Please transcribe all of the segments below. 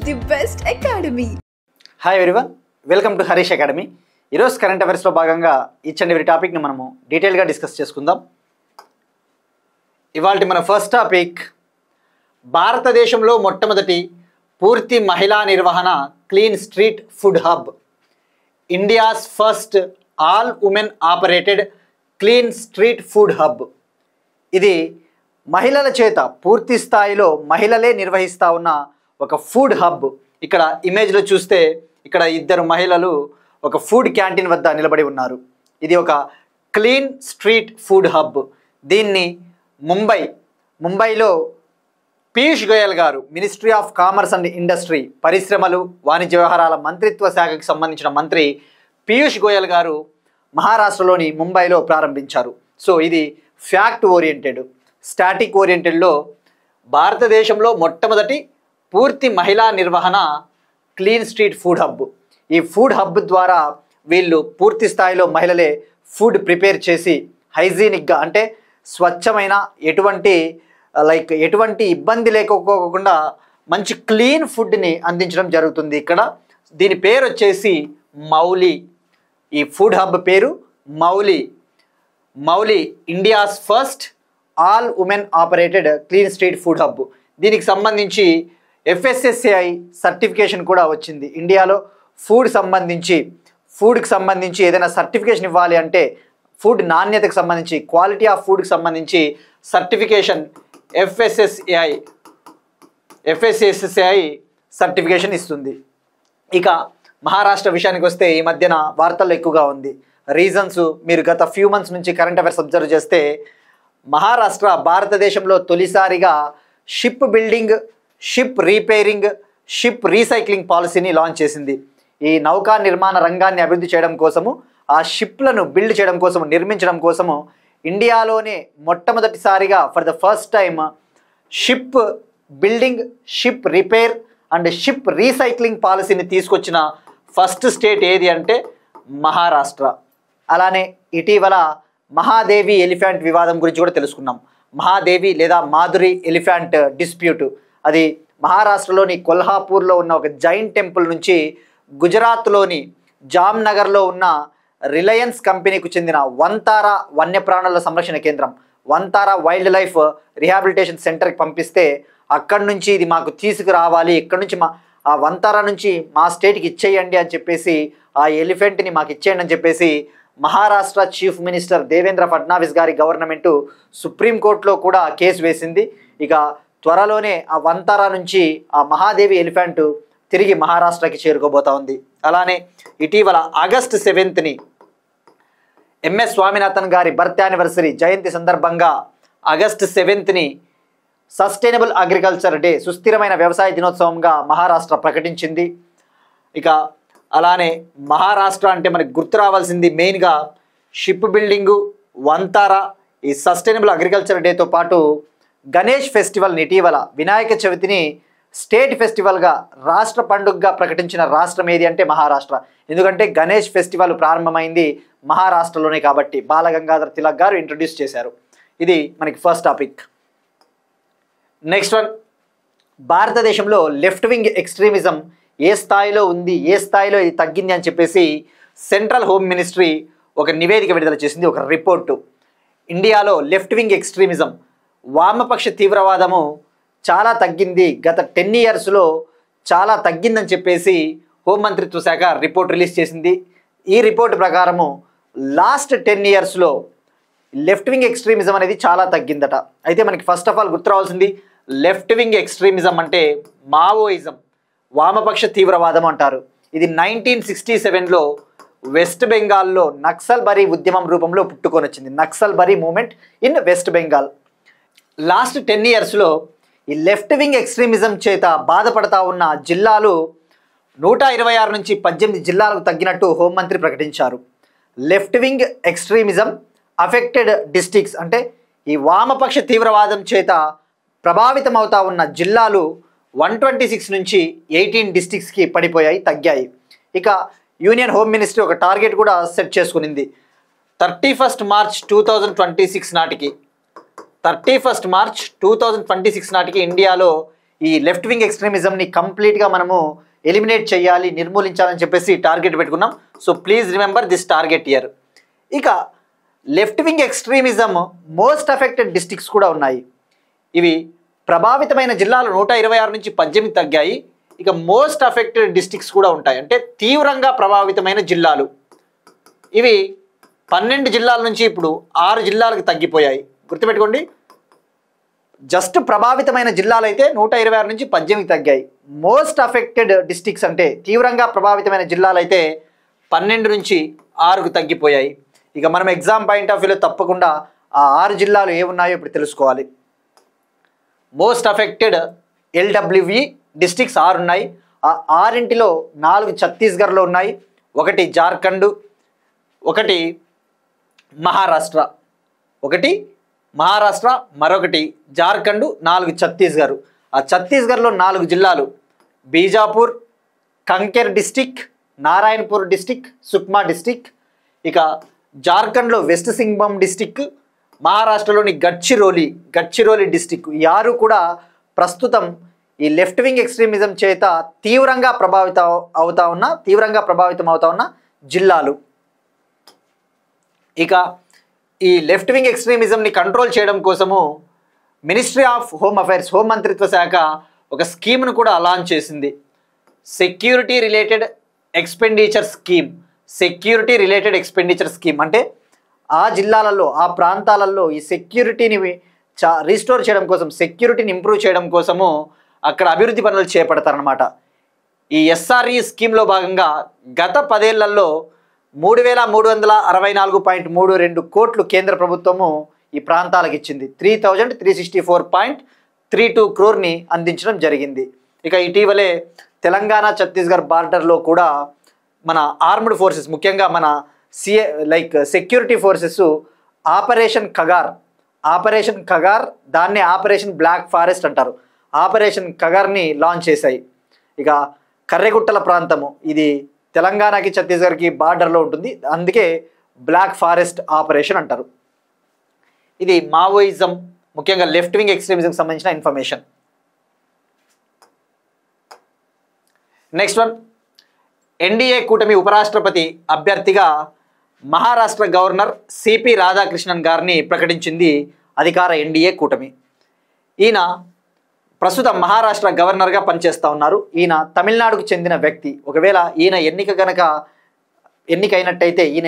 the best academy. Hi everyone, welcome to Harish academy. ఈరోజు current అఫైర్స్లో భాగంగా each and every టాపిక్ని మనము డీటెయిల్గా డిస్కస్ చేసుకుందాం. ఇవాళ మన ఫస్ట్ టాపిక్, భారతదేశంలో మొట్టమొదటి పూర్తి మహిళా నిర్వహణ clean street food hub. India's first all women operated clean street food hub. ఇది మహిళల చేత పూర్తి స్థాయిలో మహిళలే నిర్వహిస్తూ ఉన్న ఒక ఫుడ్ హబ్. ఇక్కడ ఇమేజ్లో చూస్తే ఇక్కడ ఇద్దరు మహిళలు ఒక ఫుడ్ క్యాంటీన్ వద్ద నిలబడి ఉన్నారు. ఇది ఒక క్లీన్ స్ట్రీట్ ఫుడ్ హబ్. దీన్ని ముంబైలో పీయూష్ గోయల్ గారు, ministry of commerce and industry, పరిశ్రమలు వాణిజ్య వ్యవహారాల మంత్రిత్వ శాఖకి సంబంధించిన మంత్రి పీయూష్ గోయల్ గారు మహారాష్ట్రలోని ముంబైలో ప్రారంభించారు. సో ఇది ఫ్యాక్ట్ ఓరియంటెడ్, స్టాటిక్ ఓరియంటెడ్లో భారతదేశంలో మొట్టమొదటి పూర్తి మహిళా నిర్వహణ క్లీన్ స్ట్రీట్ ఫుడ్ హబ్. ఈ ఫుడ్ హబ్ ద్వారా వీళ్ళు పూర్తి స్థాయిలో మహిళలే ఫుడ్ ప్రిపేర్ చేసి హైజీనిక్గా, అంటే స్వచ్ఛమైన ఎటువంటి ఇబ్బంది లేకపోకుండా మంచి క్లీన్ ఫుడ్ని అందించడం జరుగుతుంది. ఇక్కడ దీని పేరు వచ్చేసి మౌలి. ఈ ఫుడ్ హబ్ పేరు Mouli, India's first all women operated clean street food hub. దీనికి సంబంధించి FSSAI సర్టిఫికేషన్ కూడా వచ్చింది. ఇండియాలో ఫుడ్కి సంబంధించి ఏదైనా సర్టిఫికేషన్ ఇవ్వాలి అంటే ఫుడ్ నాణ్యతకు సంబంధించి, క్వాలిటీ ఆఫ్ ఫుడ్కి సంబంధించి సర్టిఫికేషన్ FSSAI సర్టిఫికేషన్ ఇస్తుంది. ఇక మహారాష్ట్ర విషయానికి వస్తే ఈ మధ్యన వార్తల్లో ఎక్కువగా ఉంది. రీజన్స్ మీరు గత ఫ్యూ మంత్స్ నుంచి కరెంట్ అఫైర్స్ అబ్జర్వ్ చేస్తే, మహారాష్ట్ర భారతదేశంలో తొలిసారిగా ship building, ship repairing, ship recycling పాలసీని లాంచ్ చేసింది. ఈ నౌకా నిర్మాణ రంగాన్ని అభివృద్ధి చేయడం కోసము, ఆ షిప్లను బిల్డ్ చేయడం కోసము, నిర్మించడం కోసము ఇండియాలోనే మొట్టమొదటిసారిగా for the first time ship building, ship repair and ship recycling పాలసీని తీసుకొచ్చిన ఫస్ట్ స్టేట్ ఏది అంటే మహారాష్ట్ర. అలానే ఇటీవల మహాదేవి ఎలిఫెంట్ వివాదం గురించి కూడా తెలుసుకున్నాం. మహాదేవి లేదా మాధురి ఎలిఫెంట్ డిస్ప్యూట్, అది మహారాష్ట్రలోని కొల్హాపూర్లో ఉన్న ఒక జైన్ టెంపుల్ నుంచి గుజరాత్లోని జామ్నగర్లో ఉన్న రిలయన్స్ కంపెనీకి చెందిన వంతారా వన్యప్రాణుల సంరక్షణ కేంద్రం, వంతారా వైల్డ్ లైఫ్ రిహాబిలిటేషన్ సెంటర్కి పంపిస్తే అక్కడి నుంచి ఇది మాకు తీసుకురావాలి, ఇక్కడి నుంచి ఆ వంతారా నుంచి మా స్టేట్కి ఇచ్చేయండి అని చెప్పేసి, ఆ ఎలిఫెంట్ని మాకు ఇచ్చేయండి అని చెప్పేసి మహారాష్ట్ర చీఫ్ మినిస్టర్ దేవేంద్ర ఫడ్నావిస్ గారి గవర్నమెంటు సుప్రీంకోర్టులో కూడా కేసు వేసింది. ఇక త్వరలోనే ఆ వంతారా నుంచి ఆ మహాదేవి ఎలిఫెంట్ తిరిగి మహారాష్ట్రకి చేరుకోబోతా ఉంది. అలానే ఇటీవల ఆగస్టు 7ని MS స్వామినాథన్ గారి బర్త్ యానివర్సరీ జయంతి సందర్భంగా ఆగస్టు 7ని సస్టైనబుల్ అగ్రికల్చర్ డే, సుస్థిరమైన వ్యవసాయ దినోత్సవంగా మహారాష్ట్ర ప్రకటించింది. ఇక అలానే మహారాష్ట్ర అంటే మనకి గుర్తు రావాల్సింది మెయిన్గా షిప్ బిల్డింగు, వంతారా, ఈ సస్టైనబుల్ అగ్రికల్చర్ డేతో పాటు గణేష్ ఫెస్టివల్ని, ఇటీవల వినాయక చవితిని స్టేట్ ఫెస్టివల్గా, రాష్ట్ర పండుగగా ప్రకటించిన రాష్ట్రం ఏది అంటే మహారాష్ట్ర. ఎందుకంటే గణేష్ ఫెస్టివల్ ప్రారంభమైంది మహారాష్ట్రలోనే కాబట్టి బాలగంగాధర్ తిలక్ గారు ఇంట్రొడ్యూస్ చేశారు. ఇది మనకి ఫస్ట్ టాపిక్. నెక్స్ట్ వన్, భారతదేశంలో లెఫ్ట్ వింగ్ ఎక్స్ట్రీమిజం ఏ స్థాయిలో ఉంది, ఏ స్థాయిలో ఇది తగ్గింది అని చెప్పేసి సెంట్రల్ హోమ్ మినిస్ట్రీ ఒక నివేదిక విడుదల చేసింది, ఒక రిపోర్టు. ఇండియాలో లెఫ్ట్ వింగ్ ఎక్స్ట్రీమిజం, వామపక్ష తీవ్రవాదము చాలా తగ్గింది, గత 10 yearsలో చాలా తగ్గిందని చెప్పేసి హోంమంత్రిత్వ శాఖ రిపోర్ట్ రిలీజ్ చేసింది. ఈ రిపోర్ట్ ప్రకారము లాస్ట్ 10 yearsలో లెఫ్ట్ వింగ్ ఎక్స్ట్రీమిజం అనేది చాలా తగ్గిందట. అయితే మనకి ఫస్ట్ ఆఫ్ ఆల్ గుర్తు రావాల్సింది, లెఫ్ట్ వింగ్ ఎక్స్ట్రీమిజం అంటే మావోయిజం, వామపక్ష తీవ్రవాదం అంటారు. ఇది 1967లో వెస్ట్ బెంగాల్లో నక్సల్ బరీ ఉద్యమం రూపంలో పుట్టుకొని వచ్చింది. Naxalbari movement in West Bengal. Last 10 yearsలో ఈ లెఫ్ట్ వింగ్ ఎక్స్ట్రీమిజం చేత బాధపడతా ఉన్న జిల్లాలు 126 నుంచి 18 జిల్లాలకు తగ్గినట్టు హోంమంత్రి ప్రకటించారు. Left wing extremism affected districts అంటే ఈ వామపక్ష తీవ్రవాదం చేత ప్రభావితం అవుతా ఉన్న జిల్లాలు 126 నుంచి 18 డిస్ట్రిక్ట్స్కి పడిపోయాయి, తగ్గాయి. ఇక యూనియన్ హోమ్ మినిస్ట్రీ ఒక టార్గెట్ కూడా సెట్ చేసుకునింది. 31 March 2026 నాటికి 31 March 2026 నాటికి ఇండియాలో ఈ లెఫ్ట్ వింగ్ ఎక్స్ట్రీమిజంని కంప్లీట్గా మనము ఎలిమినేట్ చేయాలి, నిర్మూలించాలని చెప్పేసి టార్గెట్ పెట్టుకున్నాం. So please remember this target year. ఇక left wing extremism most affected districts కూడా ఉన్నాయి. ఇవి ప్రభావితమైన జిల్లాలు 126 నుంచి 18 తగ్గాయి. ఇక మోస్ట్ అఫెక్టెడ్ డిస్ట్రిక్ట్స్ కూడా ఉంటాయి, అంటే తీవ్రంగా ప్రభావితమైన జిల్లాలు. ఇవి 12 జిల్లాల నుంచి ఇప్పుడు 6 జిల్లాలకు తగ్గిపోయాయి. గుర్తుపెట్టుకోండి, జస్ట్ ప్రభావితమైన జిల్లాలు అయితే 126 నుంచి 18 తగ్గాయి. మోస్ట్ అఫెక్టెడ్ డిస్ట్రిక్ట్స్ అంటే తీవ్రంగా ప్రభావితమైన జిల్లాలు అయితే 12 నుంచి 6కు తగ్గిపోయాయి. ఇక మనం ఎగ్జామ్ పాయింట్ ఆఫ్ వ్యూలో తప్పకుండా ఆ 6 జిల్లాలు ఏమున్నాయో ఇప్పుడు తెలుసుకోవాలి. మోస్ట్ అఫెక్టెడ్ LWE డిస్ట్రిక్ట్స్ 6 ఉన్నాయి. ఆ 6 4 ఛత్తీస్గఢ్లో ఉన్నాయి, 1 జార్ఖండ్, 1 మహారాష్ట్ర, మరొకటి జార్ఖండ్, 4 ఛత్తీస్గఢ్. ఆ ఛత్తీస్గఢ్లో 4 జిల్లాలు Bijapur, Kanker district, Narayanpur district, Sukma district. ఇక జార్ఖండ్లో వెస్ట్ సింగ్భూమ్ డిస్టిక్, మహారాష్ట్రలోని గడ్చిరోలి డిస్టిక్. ఈ 6 కూడా ప్రస్తుతం ఈ లెఫ్ట్ వింగ్ ఎక్స్ట్రీమిజం చేత తీవ్రంగా ప్రభావితం అవుతా ఉన్న జిల్లాలు. ఇక ఈ లెఫ్ట్ వింగ్ ఎక్స్ట్రీమిజంని కంట్రోల్ చేయడం కోసము ministry of home affairs, home మంత్రిత్వ శాఖ ఒక స్కీమ్ను కూడా లాంచ్ చేసింది. Security related expenditure scheme. అంటే ఆ జిల్లాలలో, ఆ ప్రాంతాలలో ఈ సెక్యూరిటీని రీస్టోర్ చేయడం కోసం, సెక్యూరిటీని ఇంప్రూవ్ చేయడం కోసము అక్కడ అభివృద్ధి పనులు చేపడతారనమాట. ఈ SRE స్కీమ్లో భాగంగా గత 10 ఏళ్లలో 3364.32 కోట్లు కేంద్ర ప్రభుత్వము ఈ ప్రాంతాలకు ఇచ్చింది. 3364.32 crore అందించడం జరిగింది. ఇక ఇటీవలే తెలంగాణ ఛత్తీస్గఢ్ బార్డర్లో కూడా మన ఆర్మ్డ్ ఫోర్సెస్, ముఖ్యంగా మన సెక్యూరిటీ ఫోర్సెస్ ఆపరేషన్ కగార్, దాన్నే ఆపరేషన్ బ్లాక్ ఫారెస్ట్ అంటారు, ఆపరేషన్ కగార్ని లాంచ్ చేశాయి. ఇక కర్రెగుట్టల ప్రాంతము, ఇది తెలంగాణకి ఛత్తీస్గఢ్కి బార్డర్లో ఉంటుంది, అందుకే బ్లాక్ ఫారెస్ట్ ఆపరేషన్ అంటారు. ఇది మావోయిజం, ముఖ్యంగా లెఫ్ట్ వింగ్ ఎక్స్ట్రీమిజంకి సంబంధించిన ఇన్ఫర్మేషన్. నెక్స్ట్ వన్, ఎన్డీఏ కూటమి ఉపరాష్ట్రపతి అభ్యర్థిగా మహారాష్ట్ర గవర్నర్ సిపి రాధాకృష్ణన్ గారిని ప్రకటించింది అధికార ఎన్డీఏ కూటమి. ఈయన ప్రస్తుతం మహారాష్ట్ర గవర్నర్గా పనిచేస్తూ ఉన్నారు. ఈయన తమిళనాడుకు చెందిన వ్యక్తి. ఒకవేళ ఈయన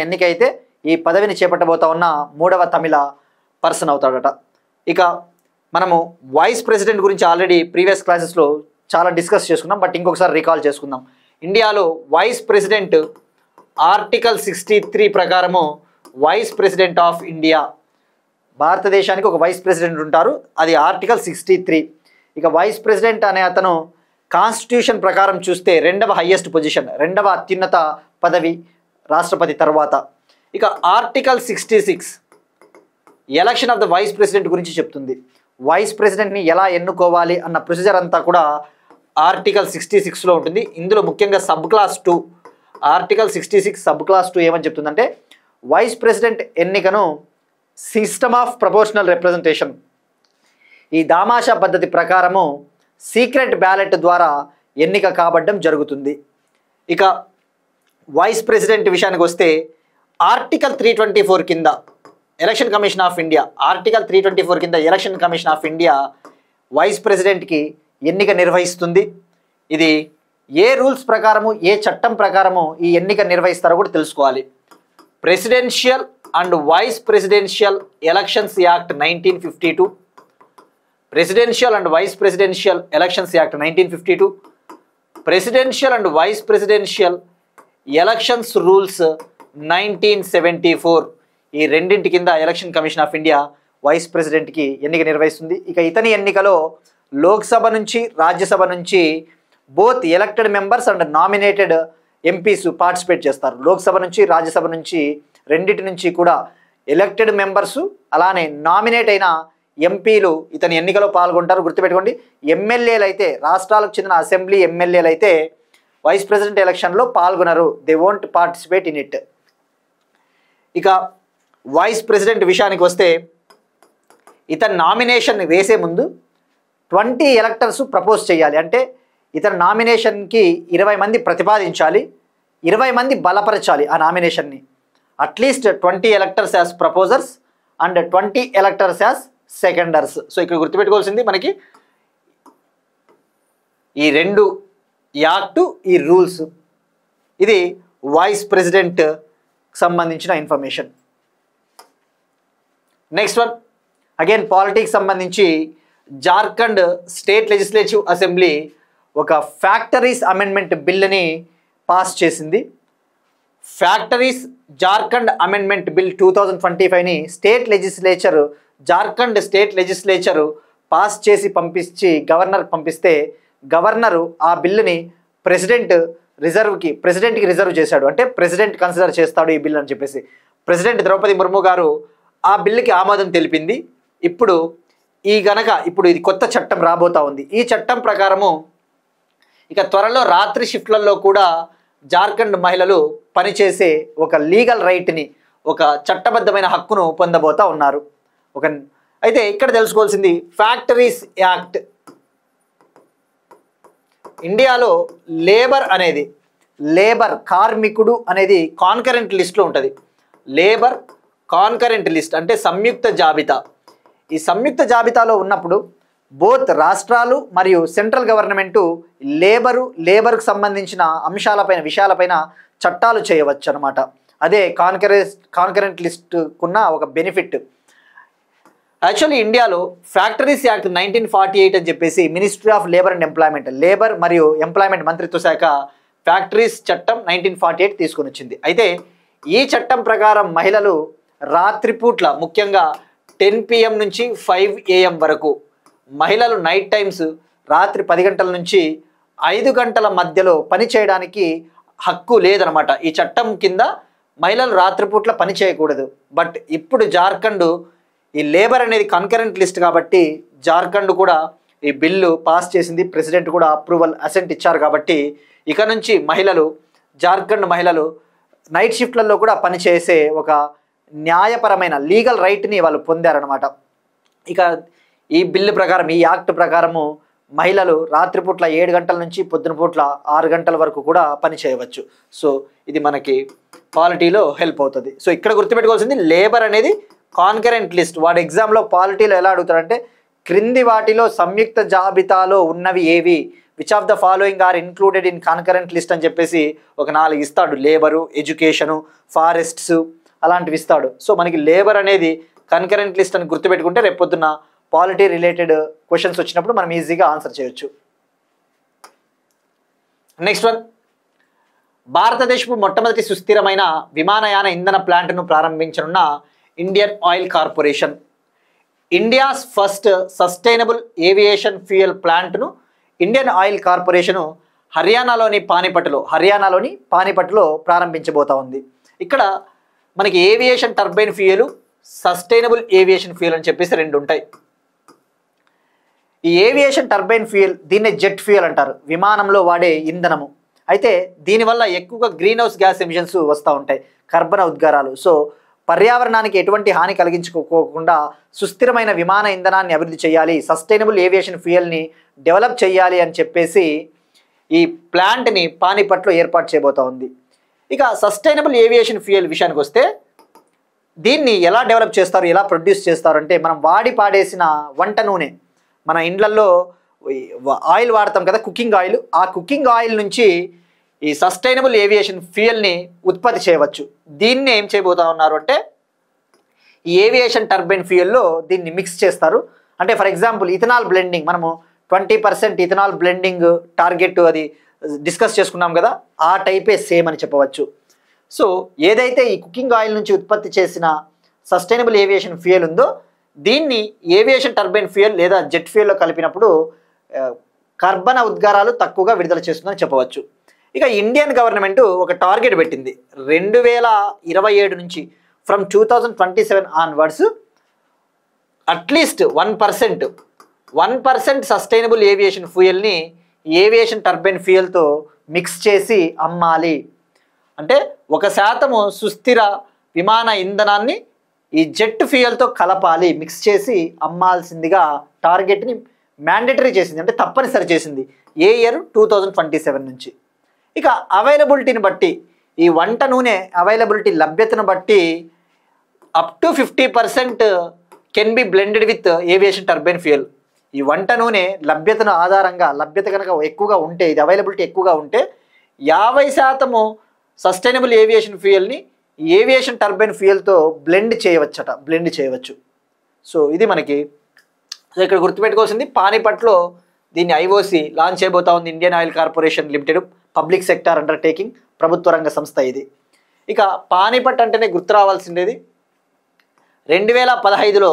ఎన్నికైతే ఈ పదవిని చేపట్టబోతా ఉన్న 3వ తమిళ పర్సన్ అవుతాడట. ఇక మనము వైస్ ప్రెసిడెంట్ గురించి ఆల్రెడీ ప్రీవియస్ క్లాసెస్లో చాలా డిస్కస్ చేసుకున్నాం, బట్ ఇంకొకసారి రీకాల్ చేసుకుందాం. ఇండియాలో వైస్ ప్రెసిడెంట్ ఆర్టికల్ 63 ప్రకారము వైస్ ప్రెసిడెంట్ ఆఫ్ ఇండియా, భారతదేశానికి ఒక వైస్ ప్రెసిడెంట్ ఉంటారు, అది ఆర్టికల్ 63. ఇక వైస్ ప్రెసిడెంట్ అనే అతను కాన్స్టిట్యూషన్ ప్రకారం చూస్తే 2వ హైయెస్ట్ పొజిషన్, 2వ అత్యున్నత పదవి రాష్ట్రపతి తర్వాత. ఇక article 66 election of the vice president గురించి చెప్తుంది. వైస్ ప్రెసిడెంట్ని ఎలా ఎన్నుకోవాలి అన్న ప్రొసీజర్ అంతా కూడా ఆర్టికల్ 66లో ఉంటుంది. ఇందులో ముఖ్యంగా sub clause 2, article 66 sub clause 2 ఏమని చెప్తుందంటే, వైస్ ప్రెసిడెంట్ ఎన్నికను సిస్టమ్ ఆఫ్ ప్రపోర్షనల్ రిప్రజెంటేషన్, ఈ దామాషా పద్ధతి ప్రకారము సీక్రెట్ బ్యాలెట్ ద్వారా ఎన్నిక కాబడ్డం జరుగుతుంది. ఇక వైస్ ప్రెసిడెంట్ విషయానికి వస్తే ఆర్టికల్ 324 కింద election commission of India, article 324 కింద election commission of India vice ప్రెసిడెంట్కి ఎన్నిక నిర్వహిస్తుంది. ఇది ఏ రూల్స్ ప్రకారము, ఏ చట్టం ప్రకారము ఈ ఎన్నిక నిర్వహిస్తారో కూడా తెలుసుకోవాలి. Presidential and vice presidential elections act 1952, presidential and vice presidential elections act 1952, presidential and vice presidential elections rules 1974. ఈ రెండింటి కింద election commission of India vice ప్రెసిడెంట్కి ఎన్నిక నిర్వహిస్తుంది. ఇక ఇతని ఎన్నికలో లోక్సభ నుంచి, రాజ్యసభ నుంచి both elected members and nominated MPs participate చేస్తారు. లోక్సభ నుంచి, రాజ్యసభ నుంచి, రెండింటి నుంచి కూడా ఎలక్టెడ్ మెంబర్సు అలానే నామినేట్ అయిన ఎంపీలు ఇతని ఎన్నికలో పాల్గొంటారు. గుర్తుపెట్టుకోండి, ఎమ్మెల్యేలు అయితే, రాష్ట్రాలకు చెందిన అసెంబ్లీ ఎమ్మెల్యేలు అయితే వైస్ ప్రెసిడెంట్ ఎలక్షన్లో పాల్గొనరు, they won't participate in it. ఇక వైస్ ప్రెసిడెంట్ విషయానికి వస్తే, ఇతని నామినేషన్ వేసే ముందు 20 ఎలక్టర్స్ ప్రపోజ్ చేయాలి. అంటే ఇతర నామినేషన్కి 20 మంది ప్రతిపాదించాలి, 20 మంది బలపరచాలి ఆ నామినేషన్ని. At least 20 electors as proposers and 20 electors as seconders. So ఇక్కడ గుర్తుపెట్టుకోవాల్సింది మనకి ఈ 2 యాక్టు, ఈ రూల్స్. ఇది వైస్ ప్రెసిడెంట్ సంబంధించిన information. Next one again politics సంబంధించి జార్ఖండ్ స్టేట్ లెజిస్లేటివ్ అసెంబ్లీ ఒక ఫ్యాక్టరీస్ అమెండ్మెంట్ బిల్ని పాస్ చేసింది. ఫ్యాక్టరీస్ జార్ఖండ్ అమెండ్మెంట్ బిల్ 2025ని జార్ఖండ్ స్టేట్ లెజిస్లేచరు పాస్ చేసి పంపించి గవర్నర్కి పంపిస్తే గవర్నరు ఆ బిల్లుని ప్రెసిడెంట్కి రిజర్వ్ చేశాడు. అంటే ప్రెసిడెంట్ కన్సిడర్ చేస్తాడు ఈ బిల్ అని చెప్పేసి ప్రెసిడెంట్ ద్రౌపది ముర్ము గారు ఆ బిల్లుకి ఆమోదం తెలిపింది. ఇప్పుడు ఇది కొత్త చట్టం రాబోతా ఉంది. ఈ చట్టం ప్రకారము ఇక త్వరలో రాత్రి షిఫ్ట్లలో కూడా జార్ఖండ్ మహిళలు పనిచేసే ఒక లీగల్ రైట్ని, ఒక చట్టబద్ధమైన హక్కును పొందబోతా ఉన్నారు. అయితే ఇక్కడ తెలుసుకోవాల్సింది ఫ్యాక్టరీస్ యాక్ట్. ఇండియాలో లేబర్ కార్మికుడు అనేది కాన్కరెంట్ లిస్ట్లో ఉంటుంది. లేబర్ కాన్కరెంట్ లిస్ట్ అంటే సంయుక్త జాబితా. ఈ సంయుక్త జాబితాలో ఉన్నప్పుడు బోత్ రాష్ట్రాలు మరియు సెంట్రల్ గవర్నమెంటు లేబర్కు సంబంధించిన విషయాలపైన చట్టాలు చేయవచ్చు అనమాట. అదే కాన్కరెంట్ లిస్టుకున్న ఒక బెనిఫిట్. యాక్చువల్లీ ఇండియాలో ఫ్యాక్టరీస్ యాక్ట్ 1948 అని చెప్పేసి మినిస్ట్రీ ఆఫ్ లేబర్ మరియు ఎంప్లాయ్మెంట్ మంత్రిత్వ శాఖ ఫ్యాక్టరీస్ చట్టం 1948 తీసుకొని వచ్చింది. అయితే ఈ చట్టం ప్రకారం మహిళలు రాత్రిపూట్ల ముఖ్యంగా 10 PM నుంచి 5 AM వరకు మహిళలు నైట్ టైమ్స్ రాత్రి 10 గంటల నుంచి 5 గంటల మధ్యలో పని చేయడానికి హక్కు లేదనమాట. ఈ చట్టం కింద మహిళలు రాత్రిపూట్ల పని చేయకూడదు. బట్ ఇప్పుడు జార్ఖండ్ ఈ లేబర్ అనేది కన్కరెంట్ లిస్ట్ కాబట్టి జార్ఖండ్ కూడా ఈ బిల్లు పాస్ చేసింది. ప్రెసిడెంట్ కూడా అసెంట్ ఇచ్చారు కాబట్టి ఇక నుంచి జార్ఖండ్ మహిళలు నైట్ షిఫ్ట్లలో కూడా పనిచేసే ఒక న్యాయపరమైన లీగల్ రైట్ని వాళ్ళు పొందారనమాట. ఇక ఈ బిల్లు ప్రకారం, ఈ యాక్ట్ ప్రకారము మహిళలు రాత్రిపూట్ల 7 గంటల నుంచి పొద్దునపూట్ల 6 గంటల వరకు కూడా పని చేయవచ్చు. సో ఇది మనకి పాలిటీలో హెల్ప్ అవుతుంది. సో ఇక్కడ గుర్తుపెట్టుకోవాల్సింది లేబర్ అనేది కాన్కరెంట్ లిస్ట్. వాడు ఎగ్జామ్లో పాలిటీలో ఎలా అడుగుతారంటే క్రింది వాటిలో సంయుక్త జాబితాలో ఉన్నవి ఏవి, which of the following are included in concurrent list అని చెప్పేసి ఒక 4 ఇస్తాడు. లేబరు, ఎడ్యుకేషను, ఫారెస్ట్స్ అలాంటివి ఇస్తాడు. సో మనకి లేబర్ అనేది కన్కరెంట్ లిస్ట్ అని గుర్తుపెట్టుకుంటే రేపొద్దున పాలిటీ రిలేటెడ్ క్వశ్చన్స్ వచ్చినప్పుడు మనం ఈజీగా ఆన్సర్ చేయొచ్చు. నెక్స్ట్ వన్, భారతదేశపు మొట్టమొదటి సుస్థిరమైన విమానయాన ఇంధన ప్లాంట్ను ప్రారంభించనున్న Indian oil Corporation. India's first sustainable aviation fuel ప్లాంట్ను ఇండియన్ ఆయిల్ కార్పొరేషను హర్యానాలోని పానిపట్లో ప్రారంభించబోతా ఉంది. ఇక్కడ మనకి aviation turbine fuel, sustainable aviation fuel అని చెప్పేసి 2 ఉంటాయి. ఈ ఏవియేషన్ టర్బైన్ ఫ్యూయల్ దీన్నే జెట్ ఫ్యూయల్ అంటారు, విమానంలో వాడే ఇంధనము. అయితే దీనివల్ల ఎక్కువగా గ్రీన్ హౌస్ గ్యాస్ ఎమిషన్స్ వస్తూ ఉంటాయి, కర్బన ఉద్గారాలు. సో పర్యావరణానికి ఎటువంటి హాని కలిగించుకోకుండా సుస్థిరమైన విమాన ఇంధనాన్ని అభివృద్ధి చేయాలి, సస్టైనబుల్ ఏవియేషన్ ఫ్యూయల్ని డెవలప్ చేయాలి అని చెప్పేసి ఈ ప్లాంట్ని పానిపట్లో ఏర్పాటు చేయబోతా ఉంది. ఇక సస్టైనబుల్ ఏవియేషన్ ఫ్యూయల్ విషయానికి వస్తే దీన్ని ఎలా డెవలప్ చేస్తారు, ఎలా ప్రొడ్యూస్ చేస్తారు అంటే మనం వాడి పాడేసిన వంట నూనె, మన ఇండ్లల్లో ఆయిల్ వాడతాం కదా, కుకింగ్ ఆయిల్, ఆ కుకింగ్ ఆయిల్ నుంచి ఈ సస్టైనబుల్ ఏవియేషన్ ఫ్యూయల్ని ఉత్పత్తి చేయవచ్చు. దీన్ని ఏం చేయబోతా ఉన్నారు అంటే ఈ ఏవియేషన్ టర్బైన్ ఫ్యూయల్లో దీన్ని మిక్స్ చేస్తారు. అంటే ఫర్ ఎగ్జాంపుల్ ఇథనాల్ బ్లెండింగ్, మనము 20% ఇథనాల్ బ్లెండింగ్ టార్గెట్ అది డిస్కస్ చేసుకున్నాం కదా, ఆ టైపే సేమ్ అని చెప్పవచ్చు. సో ఏదైతే ఈ కుకింగ్ ఆయిల్ నుంచి ఉత్పత్తి చేసిన సస్టైనబుల్ ఏవియేషన్ ఫ్యూయల్ ఉందో దీన్ని ఏవియేషన్ టర్బైన్ ఫ్యూయల్ లేదా జెట్ ఫ్యూయల్లో కలిపినప్పుడు కర్బన ఉద్గారాలు తక్కువగా విడుదల చేస్తుందని చెప్పవచ్చు. ఇక ఇండియన్ గవర్నమెంట్ ఒక టార్గెట్ పెట్టింది 2027 నుంచి from 2027 onwards at least 1% sustainable aviation ఫ్యూయల్ని ఏవియేషన్ టర్బైన్ ఫ్యూయల్తో మిక్స్ చేసి అమ్మాలి. అంటే 1% సుస్థిర విమాన ఇంధనాన్ని ఈ జెట్ ఫ్యూయల్తో కలపాలి, మిక్స్ చేసి అమ్మాల్సిందిగా టార్గెట్ని మ్యాండేటరీ చేసింది, అంటే తప్పనిసరి చేసింది. ఏ ఇయర్? 2027 నుంచి. ఇక అవైలబిలిటీని బట్టి, ఈ వంట నూనె అవైలబిలిటీ లభ్యతను బట్టి up to 50% can be blended with aviation turbine fuel. ఈ వంట నూనె లభ్యతను ఆధారంగా, లభ్యత కనుక ఎక్కువగా ఉంటే, ఇది అవైలబిలిటీ ఎక్కువగా ఉంటే 50% సస్టైనబుల్ ఏవియేషన్ ఫ్యూయల్ని ఏవియేషన్ టర్బైన్ ఫ్యూయల్తో బ్లెండ్ చేయవచ్చు. సో ఇది మనకి ఇక్కడ గుర్తుపెట్టుకోవాల్సింది. పానిపట్లో దీన్ని ఐఓసి లాంచ్ చేయబోతా ఉంది. Indian oil corporation limited, public sector undertaking, ప్రభుత్వ రంగ సంస్థ ఇది. ఇక పానిపట్ అంటేనే గుర్తు రావాల్సిందేది 2015లో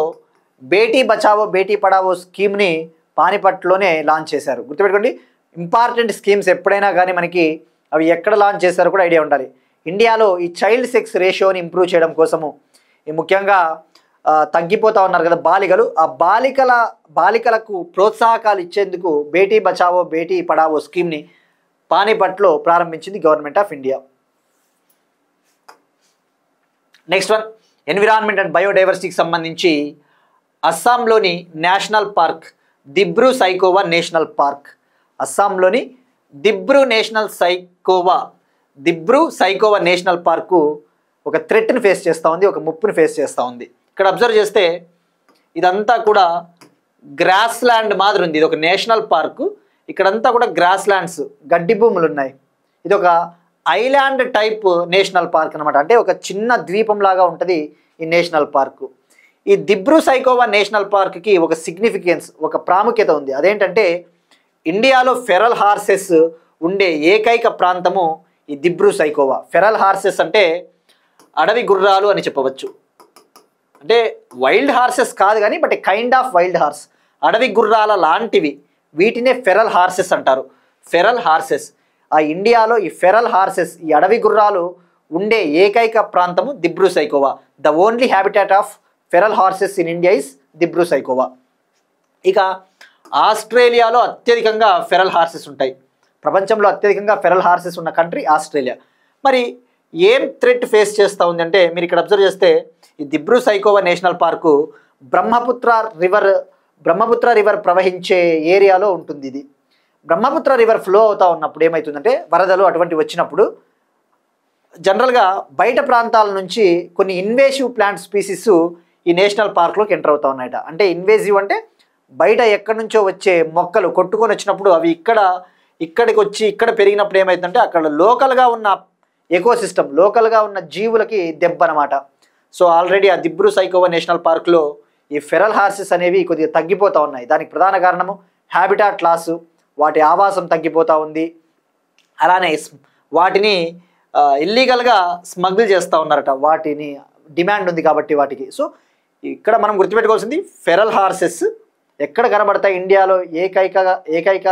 బేటీ బచావో బేటీ పడావో స్కీమ్ని పానిపట్లోనే లాంచ్ చేశారు. గుర్తుపెట్టుకోండి, ఇంపార్టెంట్ స్కీమ్స్ ఎప్పుడైనా కానీ మనకి అవి ఎక్కడ లాంచ్ చేశారో కూడా ఐడియా ఉండాలి. ఇండియాలో ఈ చైల్డ్ సెక్స్ రేషియోని ఇంప్రూవ్ చేయడం కోసము, ఈ ముఖ్యంగా తగ్గిపోతా ఉన్నారు కదా బాలికలు, ఆ బాలికలకు ప్రోత్సాహకాలు ఇచ్చేందుకు బేటీ బచావో బేటీ పడావో స్కీమ్ని పానిపట్లో ప్రారంభించింది government of India. Next one, environment and బయోడైవర్సిటీకి సంబంధించి అస్సాంలోని national park Dibru Saikhowa national park, అస్సాంలోని దిబ్రూ సైకోవా నేషనల్ పార్కు ఒక థ్రెట్ని ఫేస్ చేస్తూ ఉంది, ఒక ముప్పుని ఫేస్ చేస్తూ ఉంది. ఇక్కడ అబ్జర్వ్ చేస్తే ఇదంతా కూడా గ్రాస్ ల్యాండ్ మాదిరి ఉంది. ఇది ఒక నేషనల్ పార్కు, ఇక్కడంతా కూడా గ్రాస్ ల్యాండ్స్, గడ్డి భూములు ఉన్నాయి. ఇది ఒక ఐలాండ్ టైప్ నేషనల్ పార్క్ అనమాట. అంటే ఒక చిన్న ద్వీపం లాగా ఉంటుంది ఈ నేషనల్ పార్కు. ఈ దిబ్రూ సైకోవా నేషనల్ పార్క్కి ఒక సిగ్నిఫికెన్స్, ఒక ప్రాముఖ్యత ఉంది. అదేంటంటే ఇండియాలో ఫెరల్ హార్సెస్ ఉండే ఏకైక ప్రాంతము ఈ దిబ్రూ సైకోవా. ఫెరల్ హార్సెస్ అంటే అడవి గుర్రాలు అని చెప్పవచ్చు. అంటే వైల్డ్ హార్సెస్ కాదు కానీ, but A kind of wild horse, అడవి గుర్రాల లాంటివి, వీటినే ఫెరల్ హార్సెస్ అంటారు. ఫెరల్ హార్సెస్, ఆ ఇండియాలో ఈ ఫెరల్ హార్సెస్, ఈ అడవి గుర్రాలు ఉండే ఏకైక ప్రాంతము Dibru Saikhowa. The only habitat of feral horses in India is Dibru Saikhowa. ఇక ఆస్ట్రేలియాలో అత్యధికంగా ఫెరల్ హార్సెస్ ఉంటాయి. ప్రపంచంలో అత్యధికంగా ఫెరల్ హార్సెస్ ఉన్న కంట్రీ ఆస్ట్రేలియా. మరి ఏం థ్రెట్ ఫేస్ చేస్తూ ఉంది అంటే, మీరు ఇక్కడ అబ్జర్వ్ చేస్తే ఈ Dibru Saikhowa national park Brahmaputra river ప్రవహించే ఏరియాలో ఉంటుంది. ఇది బ్రహ్మపుత్ర రివర్ ఫ్లో అవుతూ ఉన్నప్పుడు ఏమవుతుందంటే, వరదలు అటువంటి వచ్చినప్పుడు జనరల్గా బయట ప్రాంతాల నుంచి కొన్ని ఇన్వేసివ్ ప్లాంట్ స్పీసీస్ ఈ నేషనల్ పార్క్లోకి ఎంటర్ అవుతూ ఉన్నాయట. అంటే ఇన్వేసివ్ అంటే బయట ఎక్కడి నుంచో వచ్చే మొక్కలు కొట్టుకొని వచ్చినప్పుడు అవి ఇక్కడికి వచ్చి ఇక్కడ పెరిగినప్పుడు ఏమవుతుందంటే అక్కడ లోకల్గా ఉన్న ఎకోసిస్టమ్, లోకల్గా ఉన్న జీవులకి దెబ్బ అనమాట. సో ఆల్రెడీ ఆ దిబ్రూ సైకోవా నేషనల్ పార్క్లో ఈ ఫెరల్ హార్సెస్ అనేవి కొద్దిగా తగ్గిపోతూ ఉన్నాయి. దానికి ప్రధాన కారణము హ్యాబిటాట్ లాస్, వాటి ఆవాసం తగ్గిపోతూ ఉంది. అలానే వాటిని ఇల్లీగల్గా స్మగ్ల్ చేస్తూ ఉన్నారట, వాటిని డిమాండ్ ఉంది కాబట్టి వాటికి. సో ఇక్కడ మనం గుర్తుపెట్టుకోవాల్సింది ఫెరల్ హార్సెస్ ఎక్కడ కనబడతాయి ఇండియాలో ఏకైక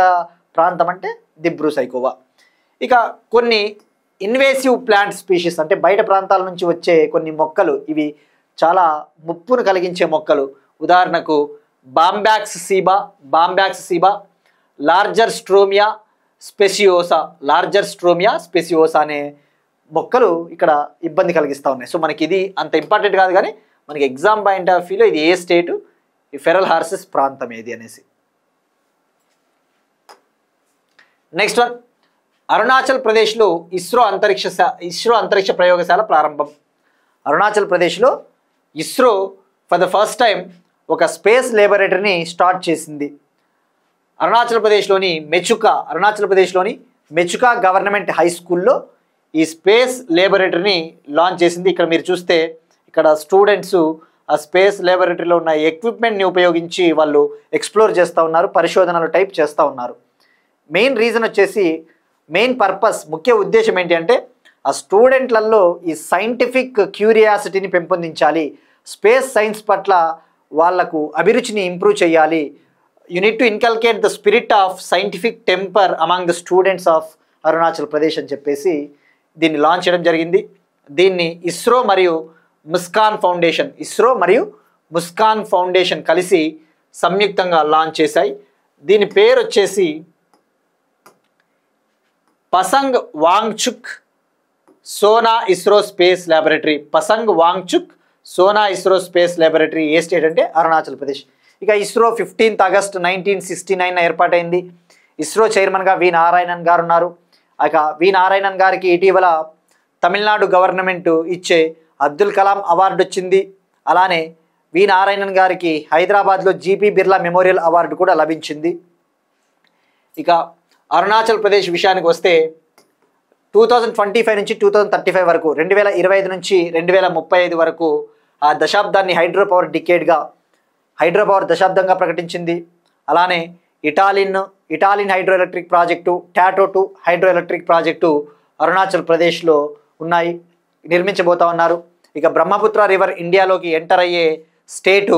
ప్రాంతం అంటే దిబ్రూ సైకోవా. ఇక కొన్ని ఇన్వేసివ్ ప్లాంట్ స్పీషీస్ అంటే బయట ప్రాంతాల నుంచి వచ్చే కొన్ని మొక్కలు, ఇవి చాలా ముప్పును కలిగించే మొక్కలు. ఉదాహరణకు బాంబ్యాక్స్ సీబా, లార్జర్ స్ట్రోమియా స్పెసియోసా అనే మొక్కలు ఇక్కడ ఇబ్బంది కలిగిస్తూ ఉన్నాయి. సో మనకి ఇది అంత ఇంపార్టెంట్ కాదు కానీ మనకి ఎగ్జామ్ పాయింట్ ఆఫ్ వ్యూలో ఇది ఏ స్టేటు, ఈ ఫెరల్ హార్సెస్ ప్రాంతం ఏది అనేసి. నెక్స్ట్ వన్, అరుణాచల్ ప్రదేశ్లో ఇస్రో అంతరిక్ష ప్రయోగశాల ప్రారంభం. అరుణాచల్ ప్రదేశ్లో ISRO for the first time ఒక స్పేస్ ల్యాబొరేటరీని స్టార్ట్ చేసింది. అరుణాచల్ ప్రదేశ్లోని మెచుకా గవర్నమెంట్ హై స్కూల్లో ఈ స్పేస్ ల్యాబొరేటరీని లాంచ్ చేసింది. ఇక్కడ మీరు చూస్తే ఇక్కడ స్టూడెంట్స్ ఆ స్పేస్ ల్యాబొరేటరీలో ఉన్న ఎక్విప్మెంట్ని ఉపయోగించి వాళ్ళు ఎక్స్ప్లోర్ చేస్తూ ఉన్నారు, పరిశోధనలు టైప్ చేస్తూ ఉన్నారు. మెయిన్ పర్పస్, ముఖ్య ఉద్దేశం ఏంటి అంటే ఆ స్టూడెంట్లలో ఈ సైంటిఫిక్ క్యూరియాసిటీని పెంపొందించాలి, స్పేస్ సైన్స్ పట్ల వాళ్లకు అభిరుచిని ఇంప్రూవ్ చేయాలి. You need to inculcate the spirit of scientific temper among the students of Arunachal Pradesh అని చెప్పేసి దీన్ని లాంచ్ చేయడం జరిగింది. దీన్ని ఇస్రో మరియు ముస్కాన్ ఫౌండేషన్ కలిసి సంయుక్తంగా లాంచ్ చేశాయి. దీని పేరు వచ్చేసి పసంగ్ వాంగ్చుక్ సోనా ఇస్రో స్పేస్ ల్యాబొరేటరీ. ఏ స్టేట్ అంటే అరుణాచల్ ప్రదేశ్. ఇక ఇస్రో 15 ఆగస్టు 1969 ఏర్పాటైంది. ఇస్రో చైర్మన్గా వి నారాయణన్ గారు ఉన్నారు. ఇక వి నారాయణన్ గారికి ఇటీవల తమిళనాడు గవర్నమెంట్ ఇచ్చే అబ్దుల్ కలాం అవార్డు వచ్చింది. అలానే వి నారాయణన్ గారికి హైదరాబాద్లో జీపీ బిర్లా మెమోరియల్ అవార్డు కూడా లభించింది. ఇక అరుణాచల్ ప్రదేశ్ విషయానికి వస్తే 2025 నుంచి 2035 వరకు 2025 నుంచి 2035 వరకు ఆ దశాబ్దాన్ని హైడ్రో పవర్ దశాబ్దంగా ప్రకటించింది. అలానే Etalin hydro electric project, Tato two hydro electric project Arunachal ప్రదేశ్లో ఉన్నాయి, నిర్మించబోతా ఉన్నారు. ఇక బ్రహ్మపుత్ర రివర్ ఇండియాలోకి ఎంటర్ అయ్యే స్టేటు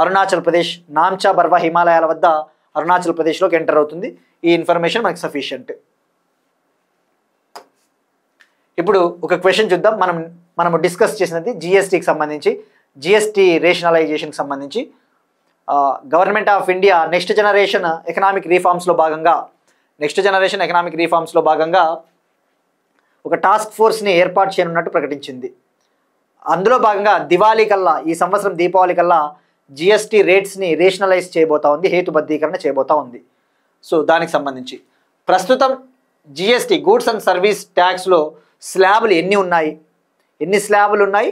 అరుణాచల్ ప్రదేశ్. నామ్చా బర్వా హిమాలయాల వద్ద అరుణాచల్ ప్రదేశ్లోకి ఎంటర్ అవుతుంది. ఈ ఇన్ఫర్మేషన్ మనకు సఫిషియంట్. ఇప్పుడు ఒక క్వశ్చన్ చూద్దాం. మనము డిస్కస్ చేసినది జిఎస్టీకి సంబంధించి, జిఎస్టీ రేషనలైజేషన్కి సంబంధించి. Government of India next generation economic రీఫార్మ్స్లో భాగంగా ఒక టాస్క్ ఫోర్స్ని ఏర్పాటు చేయనున్నట్టు ప్రకటించింది. అందులో భాగంగా ఈ సంవత్సరం దీపావళి కల్లా జిఎస్టీ రేట్స్ని రేషనలైజ్ చేయబోతా ఉంది, హేతుబద్ధీకరణ చేయబోతా ఉంది. సో దానికి సంబంధించి ప్రస్తుతం జిఎస్టీ గూడ్స్ అండ్ సర్వీస్ ట్యాక్స్లో స్లాబులు ఎన్ని స్లాబులు ఉన్నాయి,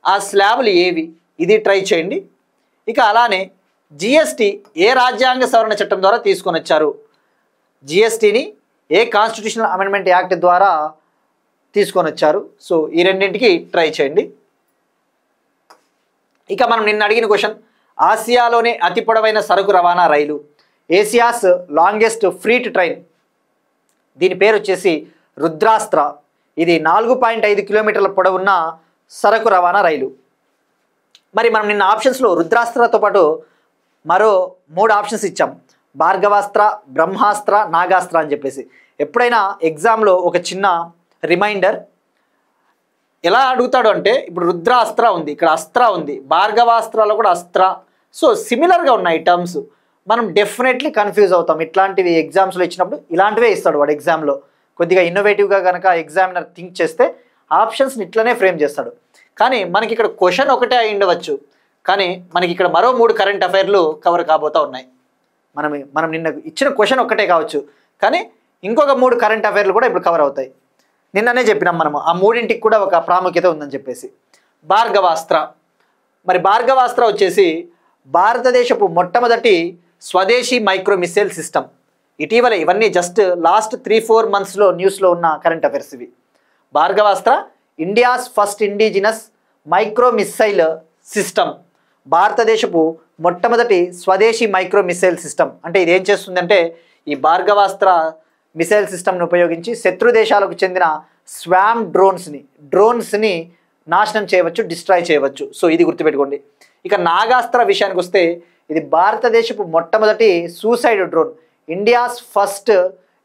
ఆ స్లాబులు ఏవి, ఇది ట్రై చేయండి. ఇక అలానే జిఎస్టీ ఏ రాజ్యాంగ సవరణ చట్టం ద్వారా తీసుకొని వచ్చారు, జిఎస్టీని ఏ కాన్స్టిట్యూషనల్ అమెండ్మెంట్ యాక్ట్ ద్వారా తీసుకొని వచ్చారు. సో ఈ రెండింటికి ట్రై చేయండి. ఇక మనం నిన్న అడిగిన క్వశ్చన్, ఆసియాలోనే అతి పొడవైన సరుకు రవాణా రైలు, ఏసియాస్ లాంగెస్ట్ ఫ్రీట్ ట్రైన్, దీని పేరు వచ్చేసి రుద్రాస్త్ర. ఇది 4.5 కిలోమీటర్ల పొడవున్న సరుకు రవాణా రైలు. మరి మనం నిన్న ఆప్షన్స్లో రుద్రాస్త్రతో పాటు మరో 3 ఆప్షన్స్ ఇచ్చాం, భార్గవాస్త్ర, బ్రహ్మాస్త్ర, నాగాస్త్ర అని చెప్పేసి. ఎప్పుడైనా ఎగ్జామ్లో ఒక చిన్న రిమైండర్, ఎలా అడుగుతాడు అంటే ఇప్పుడు రుద్రాస్త్ర ఉంది, ఇక్కడ అస్త్ర ఉంది, భార్గవాస్త్రాలో కూడా అస్త్ర. సో సిమిలర్గా ఉన్నాయి టర్మ్స్, మనం డెఫినెట్లీ కన్ఫ్యూజ్ అవుతాం. ఇట్లాంటివి ఎగ్జామ్స్లో ఇచ్చినప్పుడు ఇలాంటివే ఇస్తాడు వాడు ఎగ్జామ్లో. కొద్దిగా ఇన్నోవేటివ్గా కనుక ఎగ్జామినర్ థింక్ చేస్తే ఆప్షన్స్ని ఇట్లనే ఫ్రేమ్ చేస్తాడు. కానీ మనకి ఇక్కడ క్వశ్చన్ ఒకటే అయి ఉండవచ్చు, కానీ మనకి ఇక్కడ మరో 3 కరెంట్ అఫైర్లు కవర్ కాబోతూ ఉన్నాయి. మనం నిన్న ఇచ్చిన క్వశ్చన్ ఒక్కటే కావచ్చు, కానీ ఇంకొక 3 కరెంట్ అఫైర్లు కూడా ఇప్పుడు కవర్ అవుతాయి. నిన్ననే చెప్పినాం మనము ఆ 3ంటికి కూడా ఒక ప్రాముఖ్యత ఉందని చెప్పేసి. భార్గవాస్త్ర, మరి భార్గవాస్త్ర వచ్చేసి భారతదేశపు మొట్టమొదటి స్వదేశీ మైక్రో మిస్సైల్ సిస్టమ్. ఇటీవల ఇవన్నీ జస్ట్ లాస్ట్ 3-4 మంత్స్లో న్యూస్లో ఉన్న కరెంట్ అఫైర్స్ ఇవి. Bhargavastra India's first indigenous micro missile system, భారతదేశపు మొట్టమొదటి స్వదేశీ మైక్రో మిస్సైల్ సిస్టమ్. అంటే ఇది ఏం చేస్తుందంటే ఈ భార్గవాస్త్ర మిసైల్ సిస్టమ్ని ఉపయోగించి శత్రు దేశాలకు చెందిన స్వామ్ డ్రోన్స్ని నాశనం చేయవచ్చు, డిస్ట్రాయ్ చేయవచ్చు. సో ఇది గుర్తుపెట్టుకోండి. ఇక నాగాస్త్ర విషయానికి వస్తే ఇది భారతదేశపు మొట్టమొదటి suicide drone, India's first